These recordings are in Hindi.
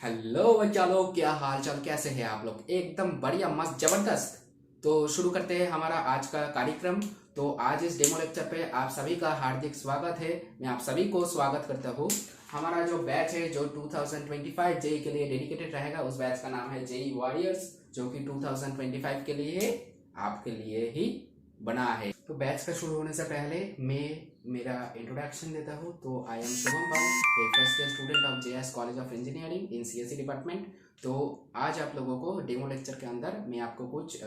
हेलो बच्चा लोग, क्या हाल चाल, कैसे हैं आप लोग? एकदम बढ़िया, मस्त, जबरदस्त। तो शुरू करते हैं हमारा आज का कार्यक्रम। तो आज इस डेमो लेक्चर पे आप सभी का हार्दिक स्वागत है। मैं आप सभी को स्वागत करता हूँ। हमारा जो बैच है जो 2025 जेई के लिए डेडिकेटेड रहेगा, उस बैच का नाम है जेई वॉरियर्स, जो कि 2025 के लिए आपके लिए ही बना है। तो बैच का शुरू होने से पहले मैं मेरा इंट्रोडक्शन देता हूँ। तो I am Shubham Pal, A first year student of JS college of engineering in CSC department. तो आज आप लोगों को डेमो लेक्चर के अंदर मैं आपको कुछ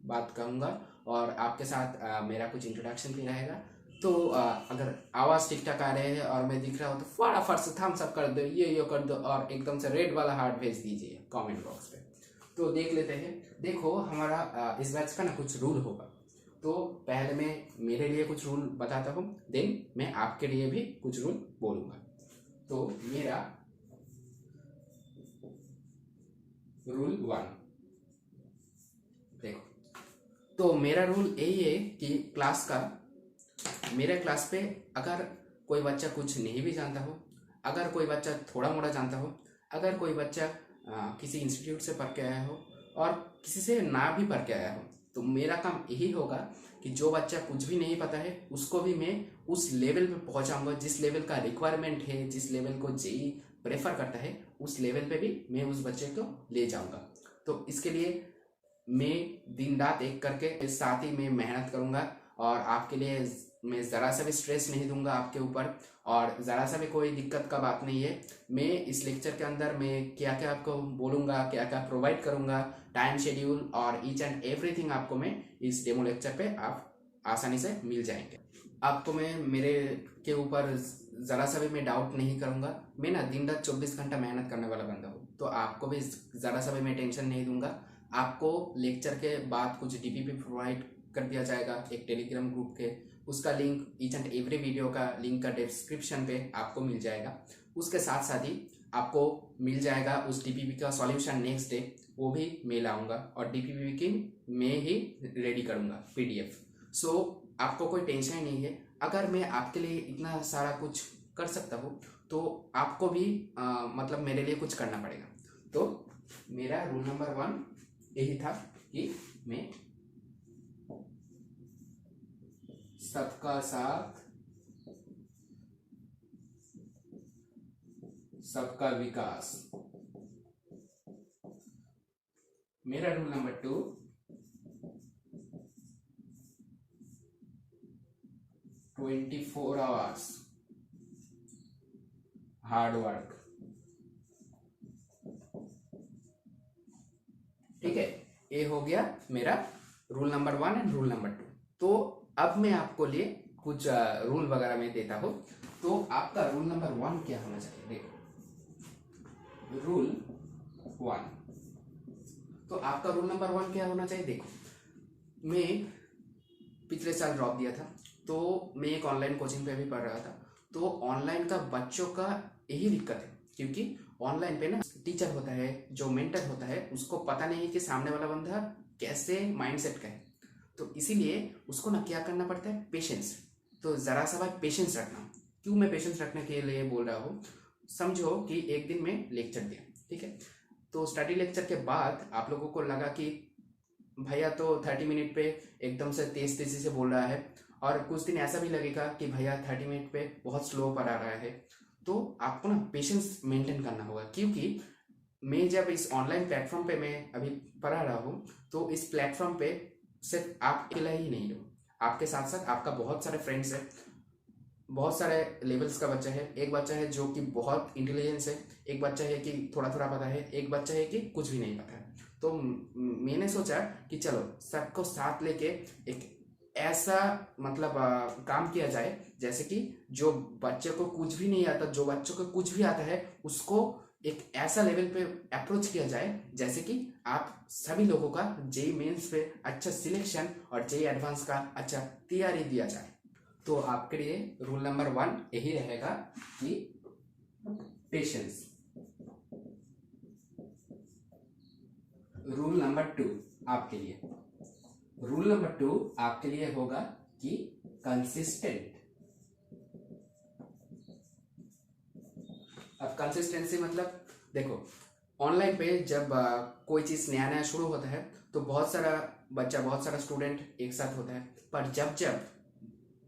बात कहूँगा और आपके साथ मेरा कुछ इंट्रोडक्शन भी रहेगा। तो अगर आवाज़ ठीक ठाक आ रहे हैं और मैं दिख रहा हूँ तो फटाफट से थम्स अप कर दो, ये कर दो और एकदम से रेड वाला हार्ट भेज दीजिए कमेंट बॉक्स पे। तो देख लेते हैं। देखो, हमारा इस बैच का ना कुछ रूल होगा। तो पहले मैं मेरे लिए कुछ रूल बताता हूँ, देन मैं आपके लिए भी कुछ रूल बोलूँगा। तो मेरा रूल 1, देखो। तो मेरा रूल यही है कि मेरे क्लास पे अगर कोई बच्चा कुछ नहीं भी जानता हो, अगर कोई बच्चा थोड़ा मोड़ा जानता हो, अगर कोई बच्चा किसी इंस्टीट्यूट से पढ़ के आया हो और किसी से ना भी पढ़ के आया हो, तो मेरा काम यही होगा कि जो बच्चा कुछ भी नहीं पता है उसको भी मैं उस लेवल पे पहुंचाऊंगा जिस लेवल का रिक्वायरमेंट है, जिस लेवल को जेई प्रेफर करता है, उस लेवल पे भी मैं उस बच्चे को ले जाऊंगा। तो इसके लिए मैं दिन रात एक करके साथ ही मैं मेहनत करूंगा और आपके लिए मैं ज़रा सा भी स्ट्रेस नहीं दूंगा आपके ऊपर, और ज़रा सा भी कोई दिक्कत का बात नहीं है। मैं इस लेक्चर के अंदर मैं क्या क्या आपको बोलूँगा, क्या क्या प्रोवाइड करूँगा, टाइम शेड्यूल और ईच एंड एवरीथिंग आपको मैं इस डेमो लेक्चर पे आप आसानी से मिल जाएंगे। आपको मैं मेरे के ऊपर ज़रा सा भी मैं डाउट नहीं करूँगा। मैं ना दिन रात 24 घंटा मेहनत करने वाला बंदा हूँ, तो आपको भी ज़रा सा भी मैं टेंशन नहीं दूंगा। आपको लेक्चर के बाद कुछ डीपीपी प्रोवाइड कर दिया जाएगा एक टेलीग्राम ग्रुप के। उसका link each and every video का लिंक का डिस्क्रिप्शन पे आपको मिल जाएगा। उसके साथ साथ ही आपको मिल जाएगा उस डीपीपी का सॉल्यूशन नेक्स्ट डे, वो भी मैं लाऊंगा और डीपीपी की मैं ही रेडी करूंगा पीडीएफ। सो आपको कोई टेंशन नहीं है। अगर मैं आपके लिए इतना सारा कुछ कर सकता हूँ तो आपको भी मतलब मेरे लिए कुछ करना पड़ेगा। तो मेरा रूल नंबर 1 यही था कि मैं सबका साथ सबका विकास। मेरा rule number 2, 24 hours hard work. ठीक है, ये हो गया मेरा rule number 1 and rule number 2। तो अब मैं आपको लिए कुछ रूल वगैरह में देता हूँ। तो आपका रूल नंबर 1 क्या होना चाहिए? देखो, रूल 1। तो आपका रूल नंबर 1 क्या होना चाहिए? देखो, मैं पिछले साल ड्रॉप दिया था, तो मैं एक ऑनलाइन कोचिंग पे भी पढ़ रहा था। तो ऑनलाइन का बच्चों का यही दिक्कत है, क्योंकि ऑनलाइन पे ना टीचर होता है, जो मेंटर होता है, उसको पता नहीं है कि सामने वाला बंदा कैसे माइंडसेट का है। तो इसीलिए उसको ना क्या करना पड़ता है, पेशेंस। तो ज़रा सा बात पेशेंस रखना। क्यों मैं पेशेंस रखने के लिए बोल रहा हूँ? समझो कि एक दिन में लेक्चर दिया, ठीक है। तो स्टडी लेक्चर के बाद आप लोगों को लगा कि भैया तो 30 मिनट पे एकदम से तेज तेजी से बोल रहा है, और कुछ दिन ऐसा भी लगेगा कि भैया 30 मिनट पे बहुत स्लो पढ़ा रहा है। तो आपको ना पेशेंस मेंटेन करना होगा, क्योंकि मैं जब इस ऑनलाइन प्लेटफॉर्म पे मैं अभी पढ़ा रहा हूँ, तो इस प्लेटफॉर्म पे सिर्फ आप अकेला ही नहीं हो, आपके साथ साथ आपका बहुत सारे फ्रेंड्स है, बहुत सारे लेवल्स का बच्चा है। एक बच्चा है जो कि बहुत इंटेलिजेंस है, एक बच्चा है कि थोड़ा थोड़ा पता है, एक बच्चा है कि कुछ भी नहीं पता है। तो मैंने सोचा कि चलो सबको साथ लेके एक ऐसा मतलब काम किया जाए, जैसे कि जो बच्चे को कुछ भी नहीं आता, जो बच्चों को कुछ भी आता है, उसको एक ऐसा लेवल पे अप्रोच किया जाए जैसे कि आप सभी लोगों का जेई मेंस पे अच्छा सिलेक्शन और जेई एडवांस का अच्छा तैयारी दिया जाए। तो आपके लिए रूल नंबर 1 यही रहेगा कि पेशेंस। रूल नंबर 2 आपके लिए, रूल नंबर 2 आपके लिए होगा कि कंसिस्टेंट। अब कंसिस्टेंसी मतलब देखो, ऑनलाइन पे जब कोई चीज़ नया नया शुरू होता है तो बहुत सारा बच्चा, बहुत सारा स्टूडेंट एक साथ होता है, पर जब जब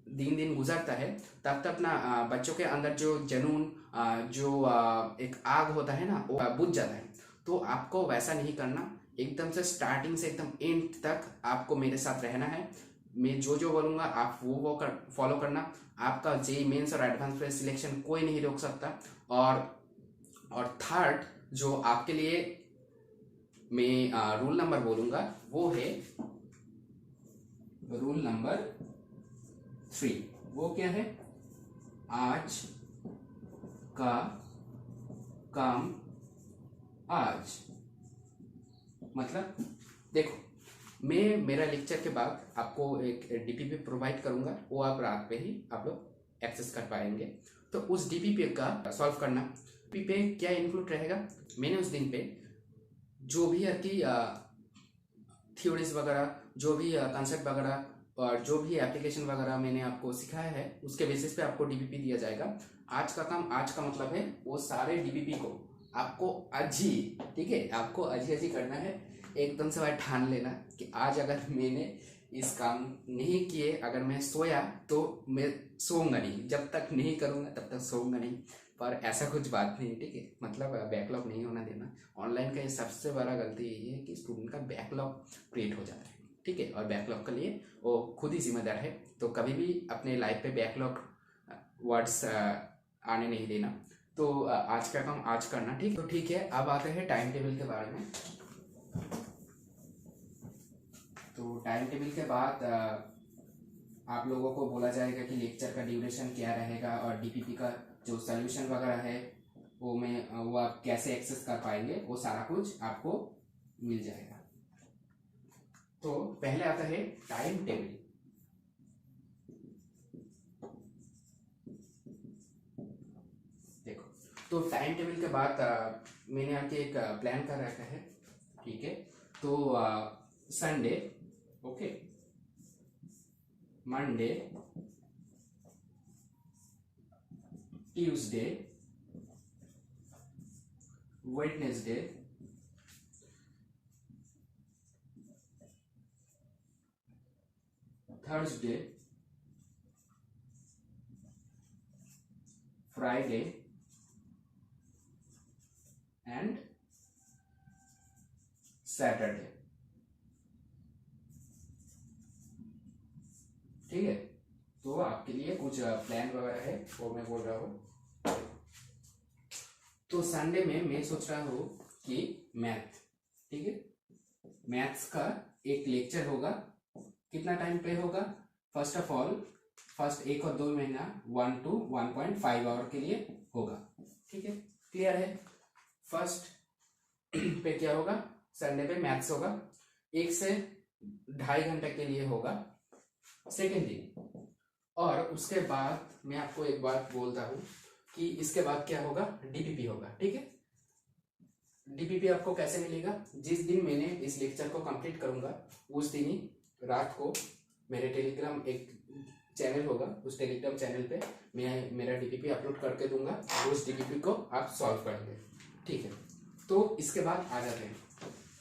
दिन दिन गुजरता है तब तब ना बच्चों के अंदर जो जुनून, जो एक आग होता है ना, वो बुझ जाता है। तो आपको वैसा नहीं करना, एकदम से स्टार्टिंग से एकदम एंड तक आपको मेरे साथ रहना है। मैं जो जो बोलूँगा आप वो कर फॉलो करना। आपका जेई मेंस और एडवांस पे सिलेक्शन कोई नहीं रोक सकता। और थर्ड जो आपके लिए मैं रूल नंबर बोलूँगा वो है रूल नंबर 3। वो क्या है? आज का काम आज। मतलब देखो, मैं मेरा लेक्चर के बाद आपको एक डीपीपी प्रोवाइड करूंगा, वो आप रात पे ही आप लोग एक्सेस कर पाएंगे। तो उस डीपीपी का सॉल्व करना। डीपीपी पे क्या इंक्लूड रहेगा? मैंने उस दिन पे जो भी आपकी थ्योरीज वगैरह, जो भी कंसेप्ट वगैरह और जो भी एप्लीकेशन वगैरह मैंने आपको सिखाया है, उसके बेसिस पे आपको डीपीपी दिया जाएगा। आज का काम आज का मतलब है वो सारे डीपीपी को आपको आज ही, ठीक है, आपको आज ही करना है। एकदम से भाई ठान लेना कि आज अगर मैंने इस काम नहीं किए, अगर मैं सोया तो मैं सोऊंगा नहीं, जब तक नहीं करूंगा तब तक सोऊंगा नहीं। पर ऐसा कुछ बात नहीं है, ठीक है, मतलब बैकलॉग नहीं होना देना। ऑनलाइन का ये सबसे बड़ा गलती यही है कि स्टूडेंट का बैकलॉग क्रिएट हो जाता है, ठीक है, और बैकलॉग के लिए वो खुद ही जिम्मेदार है। तो कभी भी अपने लाइफ पे बैकलॉग वर्ड्स आने नहीं देना। तो आज का काम आज करना, ठीक है। तो ठीक है, अब आते हैं टाइम टेबल के बारे में। तो टाइम टेबल के बाद आप लोगों को बोला जाएगा कि लेक्चर का ड्यूरेशन क्या रहेगा और डीपीपी का जो सोल्यूशन वगैरह है वो आप कैसे एक्सेस कर पाएंगे, वो सारा कुछ आपको मिल जाएगा। तो पहले आता है टाइम टेबल। देखो, तो टाइम टेबल के बाद मैंने आपके एक प्लान कर रखा है, ठीक है। तो Sunday, okay, Monday, Tuesday, Wednesday, Thursday, Friday and Saturday, ठीक है। तो आपके लिए कुछ प्लान वगैरह है वो मैं बोल रहा हूँ। तो संडे में मैं सोच रहा हूँ कि मैथ, ठीक है, मैथ्स का एक लेक्चर होगा। कितना टाइम पे होगा? फर्स्ट ऑफ ऑल, फर्स्ट 1 और 2 महीना 1 to 1.5 आवर के लिए होगा, ठीक है, क्लियर है। फर्स्ट पे क्या होगा? संडे पे मैथ्स होगा, 1 से 2.5 घंटे के लिए होगा सेकेंड दिन। और उसके बाद मैं आपको एक बात बोलता हूँ कि इसके बाद क्या होगा? डीपीपी होगा, ठीक है। डीपीपी आपको कैसे मिलेगा? जिस दिन मैंने इस लेक्चर को कंप्लीट करूंगा उस दिन ही रात को मेरे टेलीग्राम एक चैनल होगा, उस टेलीग्राम चैनल पे मैं मेरा डीपीपी अपलोड करके दूंगा। उस डीपीपी को आप सॉल्व करेंगे, ठीक है। तो इसके बाद आ जाते हैं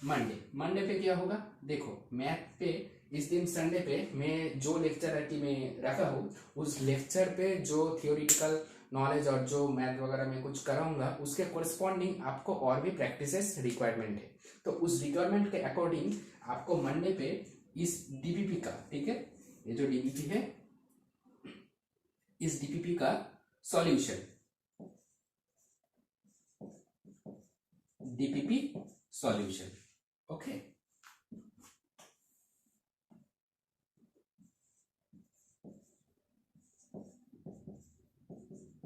मंडे। मंडे पे क्या होगा? देखो, मैथ पे इस दिन संडे पे मैं जो लेक्चर है कि मैं रखा हूँ, उस लेक्चर पे जो थियोरिटिकल नॉलेज और जो मैथ वगैरह मैं कुछ कराऊंगा उसके कोरिस्पॉन्डिंग आपको और भी प्रैक्टिसेस रिक्वायरमेंट है। तो उस रिक्वायरमेंट के अकॉर्डिंग आपको मंडे पे इस डीपीपी का, ठीक है, ये जो डीपीपी है, इस डीपीपी का solution, DPP solution, okay.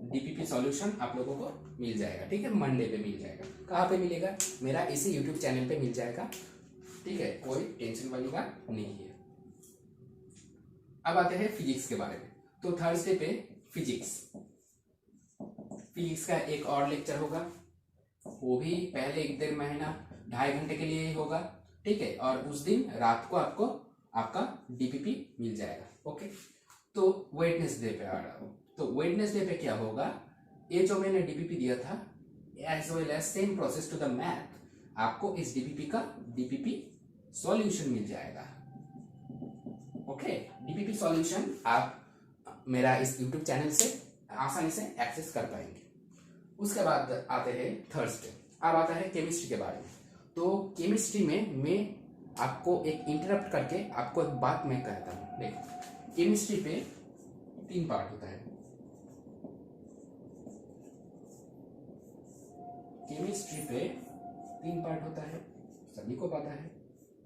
DPP solution आप लोगों को मिल जाएगा, ठीक है, मंडे पे मिल जाएगा। कहाँ पे मिलेगा? मेरा इसी यूट्यूब चैनल पे मिल जाएगा, ठीक है, कोई टेंशन वाली बात नहीं है। अब आते हैं फिजिक्स के बारे में। तो थर्सडे पे फिजिक्स का एक और लेक्चर होगा, वो भी पहले 1.5 महीना 2.5 घंटे के लिए होगा, ठीक है। और उस दिन रात को आपको आपका डीपीपी मिल जाएगा, ओके। तो वेडनेसडे पे आ रहा हूँ। तो वेडनेसडे पे क्या होगा? ये जो मैंने डीपीपी दिया था, as well as same process to the math, आपको इस डीपीपी का डीपीपी सॉल्यूशन मिल जाएगा। ओके, डीपीपी सॉल्यूशन आप मेरा इस यूट्यूब चैनल से आसानी से एक्सेस कर पाएंगे। उसके बाद आते हैं थर्ड स्टेप। अब आता है केमिस्ट्री के बारे में। तो केमिस्ट्री में मैं आपको एक इंटरप्ट करके आपको एक बात मैं कहता हूँ। देखो, केमिस्ट्री पे 3 पार्ट होता है। केमिस्ट्री पे 3 पार्ट होता है, सभी को पता है,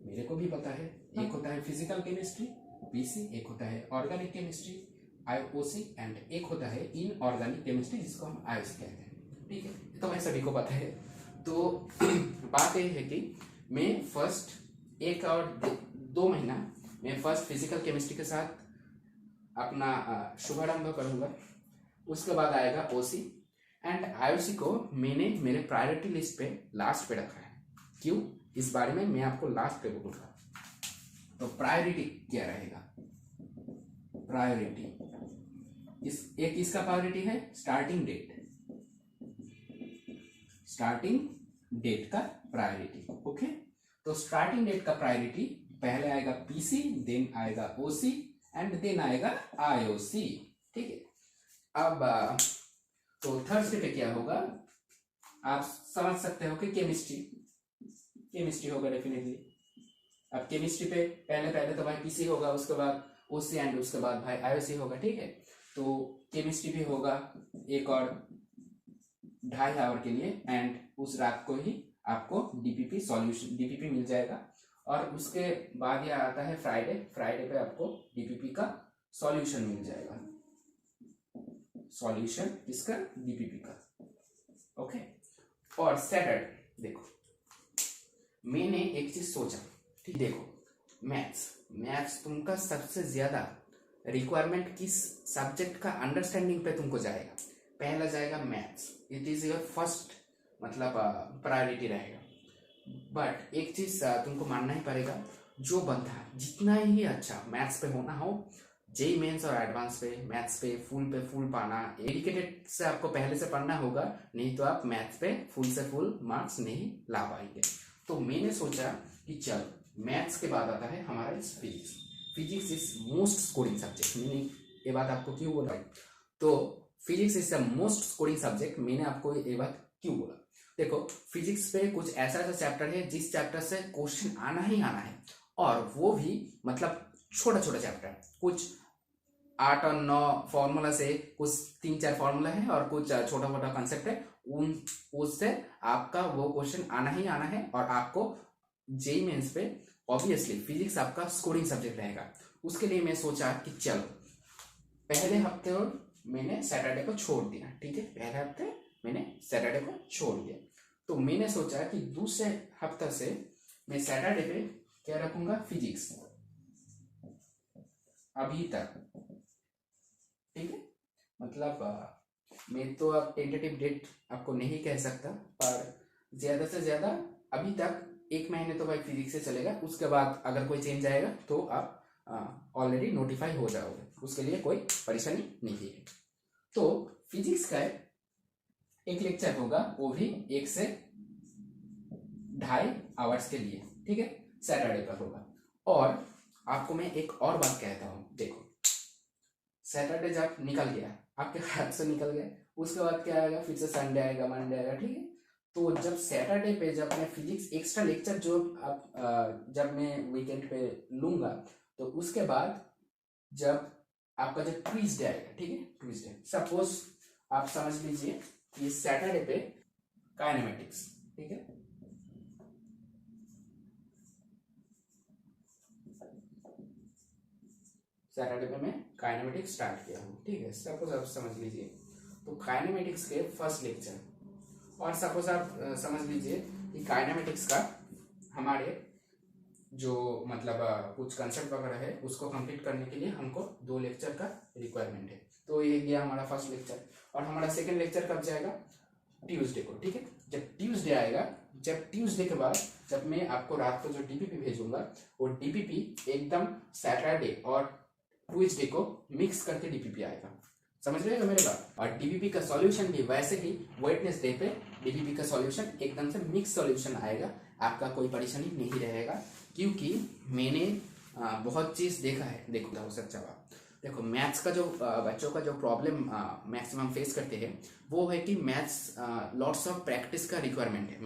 मेरे को भी पता है। एक होता है फिजिकल केमिस्ट्री पीसी, एक होता है ऑर्गेनिक केमिस्ट्री आईओसी, एंड एक होता है इनऑर्गेनिक केमिस्ट्री जिसको हम आईओसी कहते हैं। ठीक है, तो मैं सभी को पता है। तो बात यह है कि मैं फर्स्ट 1 और 2 महीना मैं फर्स्ट फिजिकल केमिस्ट्री के साथ अपना शुभारंभ करूंगा। उसके बाद आएगा ओसी एंड आईओसी को मैंने मेरे प्रायोरिटी लिस्ट पे लास्ट पे रखा है। क्यों, इस बारे में मैं आपको लास्ट पे बोलूंगा। तो प्रायोरिटी क्या रहेगा? प्रायोरिटी एक इसका प्रायोरिटी है स्टार्टिंग डेट, स्टार्टिंग डेट का प्रायोरिटी। ओके, तो स्टार्टिंग डेट का प्रायोरिटी पहले आएगा पीसी, देन आएगा ओसी एंड देन आएगा आईओसी। ठीक है, अब तो थर्ड स्टेप पे क्या होगा आप समझ सकते हो कि केमिस्ट्री होगा डेफिनेटली। अब केमिस्ट्री पे पहले तो भाई पीसी होगा, उसके बाद ओसी एंड उसके बाद भाई आईओसी होगा। ठीक है, तो केमिस्ट्री भी होगा 1 और 2.5 आवर के लिए, एंड उस रात को ही आपको डीपीपी सॉल्यूशन डीपीपी मिल जाएगा। और उसके बाद यह आता है फ्राइडे पे आपको डीपीपी का सॉल्यूशन मिल जाएगा। सॉल्यूशन इसका डीपीपी का। ओके, और सैटरडे देखो मैंने एक चीज सोचा। ठीक, देखो मैथ्स तुमका सबसे ज्यादा रिक्वायरमेंट किस सब्जेक्ट का अंडरस्टैंडिंग पे तुमको जाएगा? पहला जाएगा maths, it is your first मतलब प्रायोरिटी रहेगा। बट एक चीज तुमको मानना ही पड़ेगा, जो बंदा जितना ही अच्छा मैथ्स पे होना हो, जेई मेंस और एडवांस पे मैथ्स पे फुल पाना, डेडिकेटेड से आपको पहले से पढ़ना होगा, नहीं तो आप मैथ्स पे फुल से फुल मार्क्स नहीं ला पाएंगे। तो मैंने सोचा कि चल मैथ्स के बाद आता है हमारा physics is most scoring subject. मैंने ये बात आपको क्यों बोला? तो physics is the most scoring subject. मैंने आपको ये बात क्यों बोला? देखो, फिजिक्स पे कुछ ऐसा चैप्टर है जिस चैप्टर से क्वेश्चन आना ही आना है, और वो भी मतलब छोटा चैप्टर, कुछ 8 और 9 फॉर्मूला से, कुछ 3-4 फॉर्मूला है और कुछ छोटा मोटा कंसेप्ट है, उससे आपका वो क्वेश्चन आना ही आना है। और आपको जेईई मेंस पे ऑब्वियसली फिजिक्स आपका स्कोरिंग सब्जेक्ट रहेगा। उसके लिए मैं सोचा कि चलो पहले हफ्ते और मैंने सैटरडे को छोड़ दिया। ठीक है, पहले हफ्ते मैंने सैटरडे को छोड़ दिया। तो मैंने सोचा कि दूसरे हफ्ते से मैं सैटरडे पे क्या रखूंगा? फिजिक्स अभी तक। ठीक है, मतलब मैं तो अब टेंटेटिव डेट आपको नहीं कह सकता, पर ज्यादा से ज्यादा अभी तक 1 महीने तो भाई फिजिक्स से चलेगा। उसके बाद अगर कोई चेंज आएगा तो आप ऑलरेडी नोटिफाई हो जाओगे, उसके लिए कोई परेशानी नहीं है। तो फिजिक्स का एक लेक्चर होगा, वो भी 1 से 2.5 आवर्स के लिए। ठीक है, सैटरडे पर होगा। और आपको मैं एक और बात कहता हूँ, देखो सैटरडे जब निकल गया, आपके हाथ से निकल गया, उसके बाद क्या आएगा? फिर से संडे आएगा, मंडे आएगा। ठीक है, तो जब सैटरडे पे जब मैं फिजिक्स एक्स्ट्रा लेक्चर जो जब मैं वीकेंड पे लूंगा, तो उसके बाद जब आपका जब ट्यूसडे आएगा, ठीक है, ट्यूसडे सपोज आप समझ लीजिए कि सैटरडे पे काइनेमेटिक्स। ठीक है, सैटरडे पे मैं काइनेमेटिक्स स्टार्ट किया हूँ। ठीक है, सपोज आप समझ लीजिए, तो काइनेमेटिक्स के फर्स्ट लेक्चर, और सपोज आप समझ लीजिए कि काइनेमेटिक्स का हमारे जो मतलब कुछ कंसेप्ट वगैरह है उसको कंप्लीट करने के लिए हमको 2 लेक्चर का रिक्वायरमेंट है। तो ये गया हमारा फर्स्ट लेक्चर, और हमारा सेकंड लेक्चर कब जाएगा? ट्यूसडे को। ठीक है, जब ट्यूसडे आएगा, जब ट्यूसडे के बाद जब मैं आपको रात को जो डीपीपी भेजूंगा, वो डीपीपी एकदम सैटरडे और ट्यूसडे को मिक्स करके डीपीपी आएगा। समझ रहे हो मेरे बात। और डीबीपी का सॉल्यूशन भी वैसे ही वेडनेसडे पे डीबीपी का सॉल्यूशन एकदम से मिक्स सॉल्यूशन आएगा, आपका कोई परेशानी नहीं रहेगा, क्योंकि मैंने बहुत चीज देखा है। देखो सच्चा बात, देखो मैथ्स का जो बच्चों का जो प्रॉब्लम मैक्सिमम फेस करते हैं वो है कि मैथ्स लॉट्स ऑफ प्रैक्टिस का रिक्वायरमेंट है।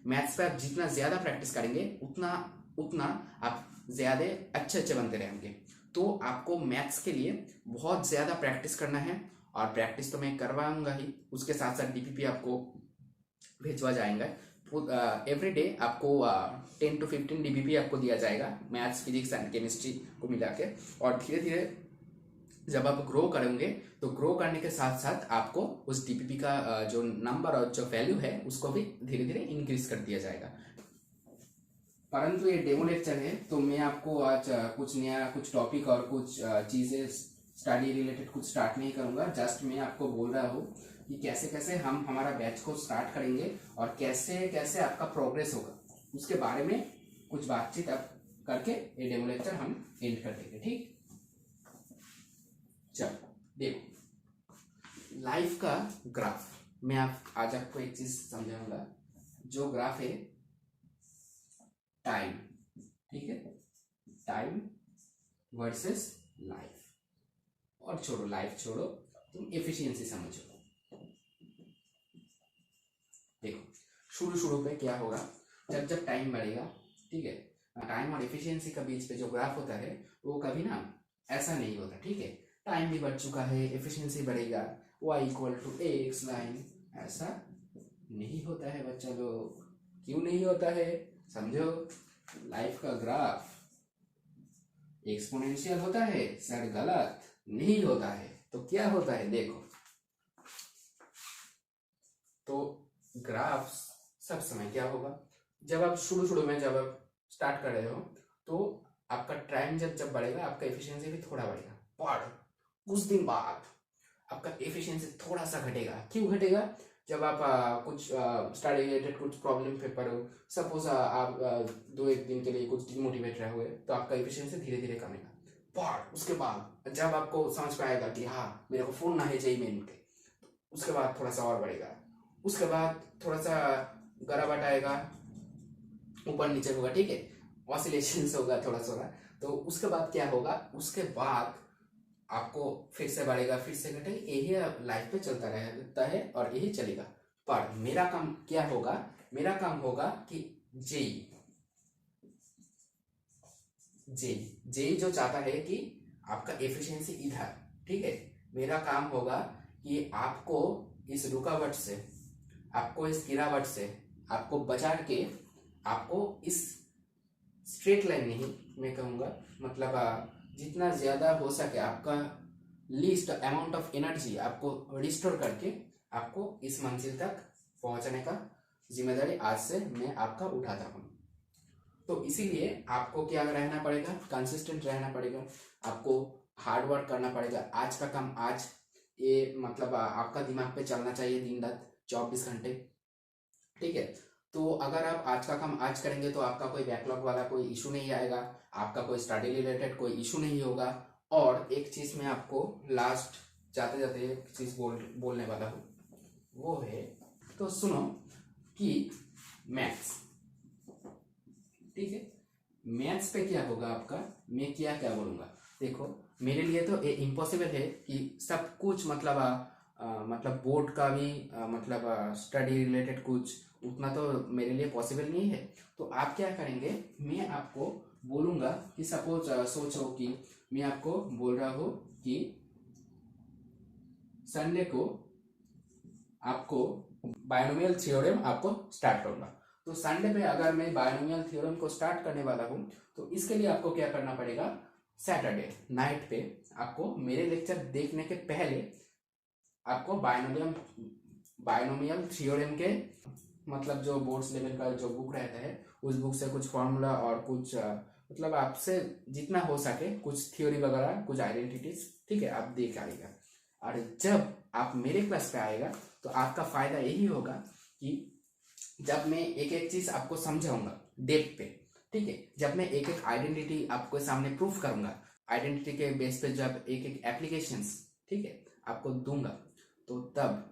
मैथ्स पे आप जितना ज्यादा प्रैक्टिस करेंगे उतना उतना आप ज्यादा अच्छे बनते रहेंगे। तो आपको मैथ्स के लिए बहुत ज्यादा प्रैक्टिस करना है, और प्रैक्टिस तो मैं करवाऊंगा ही, उसके साथ साथ डीपीपी आपको भेजवा जाएंगे। एवरी डे आपको 10 to 15 डीबीपी आपको दिया जाएगा मैथ्स, फिजिक्स एंड केमिस्ट्री को मिला के। और धीरे धीरे जब आप ग्रो करेंगे तो ग्रो करने के साथ साथ आपको उस डीपीपी का जो नंबर और जो वैल्यू है उसको भी धीरे धीरे इंक्रीज कर दिया जाएगा। परंतु ये डेमो लेक्चर है, तो मैं आपको आज कुछ नया, कुछ टॉपिक और कुछ चीजें स्टडी रिलेटेड कुछ स्टार्ट नहीं करूंगा। जस्ट मैं आपको बोल रहा हूँ कि कैसे कैसे हम हमारा बैच को स्टार्ट करेंगे और कैसे कैसे आपका प्रोग्रेस होगा, उसके बारे में कुछ बातचीत आप करके ये डेमो लेक्चर हम एंड कर देंगे। ठीक, चलो देखो लाइफ का ग्राफ। मैं आज आपको एक चीज समझाऊंगा, जो ग्राफ है टाइम, ठीक है, टाइम वर्सेस लाइफ। और छोड़ो लाइफ छोड़ो, तुम एफिशिएंसी समझो। देखो शुरू शुरू पे क्या होगा, जब जब टाइम बढ़ेगा, ठीक है, टाइम और एफिशिएंसी का बीच पे जो ग्राफ होता है वो कभी ना ऐसा नहीं होता। ठीक है, टाइम भी बढ़ चुका है, एफिशिएंसी बढ़ेगा, y=x लाइन, ऐसा नहीं होता है बच्चा लोग। क्यों नहीं होता है समझो। लाइफ का ग्राफ एक्सपोनेंशियल होता है सर, गलत नहीं होता है। तो क्या होता है देखो, तो ग्राफ सब समय क्या होगा, जब आप शुरू में जब आप स्टार्ट कर रहे हो तो आपका टाइम जब बढ़ेगा आपका एफिशिएंसी भी थोड़ा बढ़ेगा, पर कुछ दिन बाद आपका एफिशिएंसी थोड़ा सा घटेगा। क्यों घटेगा, जब आप कुछ स्टडी रिलेटेड कुछ प्रॉब्लम पेपर हो, सपोज आप 2-1 दिन के लिए कुछ डिमोटिवेट रहे हुए, तो आपका एफिशिएंसी धीरे धीरे कमेगा। पर उसके बाद जब आपको समझ पाएगा कि हाँ मेरे को फोन ना है चाहिए मेन के, उसके बाद थोड़ा सा और बढ़ेगा, उसके बाद थोड़ा सा गिरावट आएगा, ऊपर नीचे होगा, ठीक है, ऑसिलेशंस होगा थोड़ा थोड़ा। तो उसके बाद क्या होगा, उसके बाद आपको फिर से बढ़ेगा, फिर से घटेगा, यही लाइफ पे चलता रहता है और यही चलेगा। पर मेरा काम क्या होगा, मेरा काम होगा कि जेई जो चाहता है कि आपका एफिशिएंसी इधर, ठीक है, मेरा काम होगा कि आपको इस रुकावट से, आपको इस गिरावट से आपको बचा के, आपको इस स्ट्रेट लाइन नहीं मैं कहूँगा, मतलब जितना ज्यादा हो सके आपका लीस्ट अमाउंट ऑफ एनर्जी आपको रिस्टोर करके आपको इस मंजिल तक पहुंचने का जिम्मेदारी आज से मैं आपका उठाता हूँ। तो इसीलिए आपको क्या रहना पड़ेगा, कंसिस्टेंट रहना पड़ेगा, आपको हार्ड वर्क करना पड़ेगा। आज का काम आज, ये मतलब आपका दिमाग पे चलना चाहिए दिन रात 24 घंटे, ठीक है। तो अगर आप आज का काम आज करेंगे तो आपका कोई बैकलॉग वाला कोई इशू नहीं आएगा, आपका कोई स्टडी रिलेटेड कोई इशू नहीं होगा। और एक चीज मैं आपको लास्ट जाते जाते एक चीज बोलने वाला हूँ, वो है, तो सुनो कि मैथ्स, ठीक है, मैथ्स पे क्या होगा आपका, मैं क्या क्या बोलूंगा। देखो मेरे लिए तो ये इम्पॉसिबल है कि सब कुछ मतलब बोर्ड का भी मतलब स्टडी रिलेटेड कुछ उतना तो मेरे लिए पॉसिबल नहीं है। तो आप क्या करेंगे, मैं आपको बोलूंगा कि सपोज सोचो कि मैं आपको बोल रहा हूँ कि संडे को आपको बायनोमियल थ्योरम आपको स्टार्ट करूंगा। तो संडे पे अगर मैं बायनोमियल थ्योरम को स्टार्ट करने वाला हूँ तो इसके लिए आपको क्या करना पड़ेगा, सैटरडे नाइट पे आपको मेरे लेक्चर देखने के पहले आपको बायनोमियल थ्योरम के मतलब जो बोर्ड्स लेवल का जो बुक रहता है उस बुक से कुछ फॉर्मूला और कुछ मतलब आपसे जितना हो सके कुछ थ्योरी वगैरह कुछ आइडेंटिटीज, ठीक है, आप देख आएगा। और जब आप मेरे क्लास पे आएगा तो आपका फायदा यही होगा कि जब मैं एक एक चीज आपको समझाऊंगा डेप्थ पे, ठीक है, जब मैं एक एक आइडेंटिटी आपको सामने प्रूफ करूंगा, आइडेंटिटी के बेस पे जब एक एक एप्लीकेशंस, ठीक है, आपको दूंगा तो तब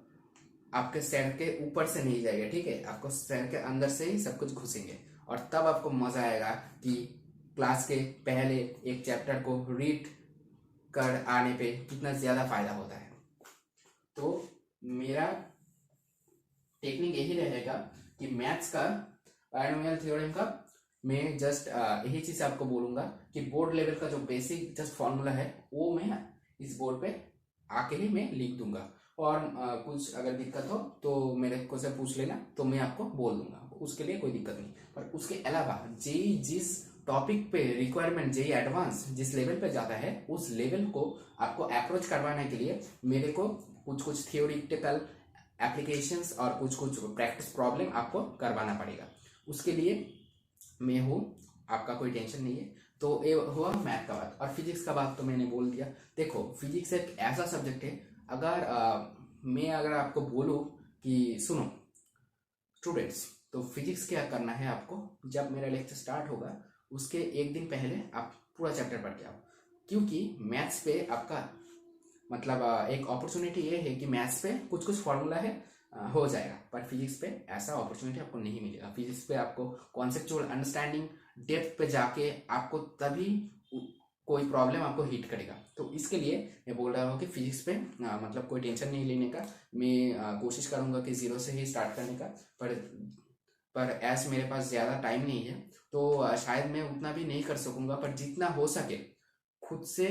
आपके सर के ऊपर से नहीं जाएगा, ठीक है, आपको सर के अंदर से ही सब कुछ घुसेंगे और तब आपको मजा आएगा कि क्लास के पहले एक चैप्टर को रीड कर आने पे कितना ज्यादा फायदा होता है। तो मेरा टेक्निक यही रहेगा कि मैथ्स का बायनोमियल थ्योरम का मैं जस्ट यही चीज आपको बोलूंगा कि बोर्ड लेवल का जो बेसिक जस्ट फॉर्मूला है वो मैं इस बोर्ड पे आके ही मैं लिख दूंगा और कुछ अगर दिक्कत हो तो मेरे को से पूछ लेना तो मैं आपको बोल दूंगा, उसके लिए कोई दिक्कत नहीं। पर उसके अलावा जेई जिस टॉपिक पे रिक्वायरमेंट जेई एडवांस जिस लेवल पे जाता है उस लेवल को आपको अप्रोच करवाने के लिए मेरे को कुछ कुछ थियोरिटिकल एप्लीकेशंस और कुछ कुछ प्रैक्टिस प्रॉब्लम आपको करवाना पड़ेगा। उसके लिए मैं हूँ, आपका कोई टेंशन नहीं है। तो ये हुआ मैथ का बात। और फिजिक्स का बात तो मैंने बोल दिया। देखो फिजिक्स एक ऐसा सब्जेक्ट है, अगर मैं अगर आपको बोलूँ कि सुनो स्टूडेंट्स, तो फिजिक्स क्या करना है आपको, जब मेरा लेक्चर स्टार्ट होगा उसके एक दिन पहले आप पूरा चैप्टर पढ़ के आओ, क्योंकि मैथ्स पे आपका मतलब एक अपॉर्चुनिटी ये है कि मैथ्स पे कुछ कुछ फॉर्मूला है हो जाएगा, पर फिजिक्स पे ऐसा अपॉर्चुनिटी आपको नहीं मिलेगा। फिजिक्स पे आपको कॉन्सेप्चुअल अंडरस्टैंडिंग डेप्थ पे जाके आपको तभी कोई प्रॉब्लम आपको हिट करेगा। तो इसके लिए मैं बोल रहा हूँ कि फिजिक्स पे मतलब कोई टेंशन नहीं लेने का। मैं कोशिश करूँगा कि जीरो से ही स्टार्ट करने का, पर ऐस मेरे पास ज़्यादा टाइम नहीं है तो शायद मैं उतना भी नहीं कर सकूँगा, पर जितना हो सके खुद से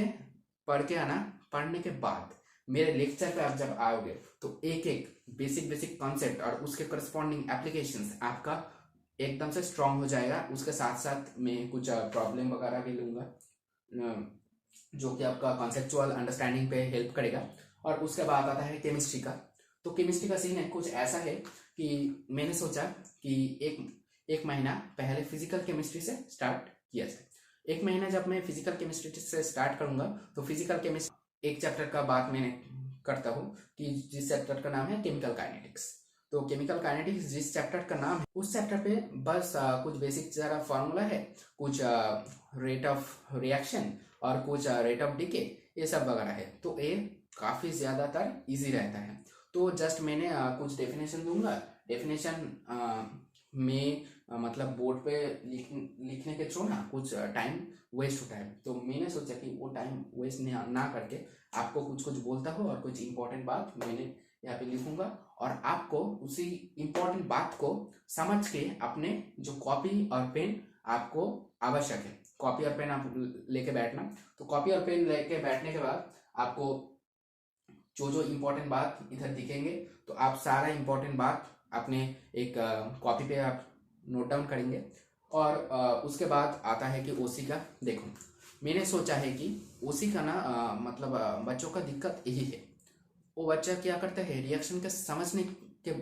पढ़ के आना। पढ़ने के बाद मेरे लेक्चर पे आप जब आओगे तो एक एक बेसिक कॉन्सेप्ट और उसके करस्पॉन्डिंग एप्लीकेशंस आपका एकदम से स्ट्रांग हो जाएगा। उसके साथ साथ मैं कुछ प्रॉब्लम वगैरह भी लूँगा जो कि आपका कॉन्सेप्चुअल अंडरस्टैंडिंग पे हेल्प करेगा। और उसके बाद आता है केमिस्ट्री का। तो केमिस्ट्री का सीन है कुछ ऐसा है कि मैंने सोचा कि एक महीना पहले फिजिकल केमिस्ट्री से स्टार्ट किया जाए। एक महीना जब मैं फिजिकल केमिस्ट्री से स्टार्ट करूंगा तो फिजिकल केमिस्ट्री एक चैप्टर का बात मैंने करता हूँ कि जिस चैप्टर का नाम है केमिकल काइनेटिक्स। तो केमिकल काइनेटिक्स जिस चैप्टर का नाम है उस चैप्टर पे बस कुछ बेसिक जरा फॉर्मूला है, कुछ रेट ऑफ रिएक्शन और कुछ रेट ऑफ डिके, ये सब वगैरह है। तो ये काफ़ी ज़्यादातर इजी रहता है। तो जस्ट मैंने कुछ डेफिनेशन दूंगा। डेफिनेशन में मतलब बोर्ड पे लिखने के थ्रू ना कुछ टाइम वेस्ट होता है, तो मैंने सोचा कि वो टाइम वेस्ट ना करके आपको कुछ कुछ बोलता हो और कुछ इंपॉर्टेंट बात मैंने यहाँ पे लिखूंगा और आपको उसी इंपॉर्टेंट बात को समझ के अपने जो कॉपी और पेन आपको आवश्यक है, कॉपी और पेन आप लेके बैठना। तो कॉपी और पेन लेके बैठने के बाद आपको जो जो इम्पोर्टेंट बात इधर दिखेंगे तो आप सारा इम्पोर्टेंट बात अपने एक कॉपी पे आप नोट डाउन करेंगे। और उसके बाद आता है कि ओसी का। देखो मैंने सोचा है कि ओसी का ना मतलब बच्चों का दिक्कत यही है, वो बच्चा क्या करता है रिएक्शन के समझने के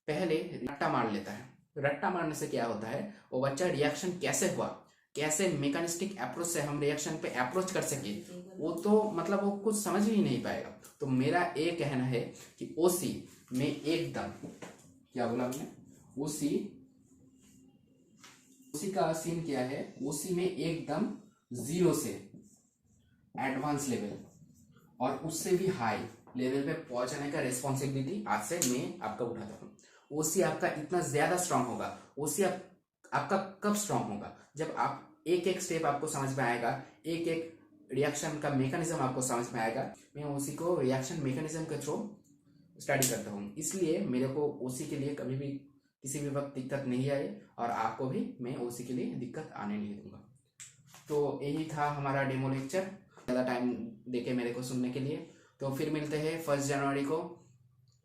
पहले रट्टा मार लेता है। रट्टा मारने से क्या होता है, वो बच्चा रिएक्शन कैसे हुआ, कैसे मैकेनिस्टिक अप्रोच से हम रिएक्शन पे अप्रोच कर सके, वो तो मतलब वो कुछ समझ ही नहीं पाएगा। तो मेरा ये कहना है कि ओसी में एकदम क्या बोला हमने, ओसी का सीन क्या है, ओसी में एकदम जीरो से एडवांस लेवल और उससे भी हाई लेवल पे पहुंचने का रिस्पॉन्सिबिलिटी आज से मैं आपका उठाता हूँ। ओसी आपका इतना ज्यादा स्ट्रांग होगा। ओसी आपका कब स्ट्रांग होगा, जब आप एक एक स्टेप आपको समझ में आएगा, एक एक रिएक्शन का मैकेनिज्म आपको समझ में आएगा। मैं ओसी को रिएक्शन मैकेनिज्म के थ्रू स्टडी करता हूँ, इसलिए मेरे को ओसी के लिए कभी भी किसी भी वक्त दिक्कत नहीं आए और आपको भी मैं ओसी के लिए दिक्कत आने नहीं दूंगा। तो यही था हमारा डेमो लेक्चर। ज़्यादा टाइम देके मेरे को सुनने के लिए। तो फिर मिलते हैं 1 जनवरी को,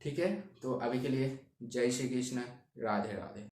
ठीक है। तो अभी के लिए जय श्री कृष्ण, राधे राधे।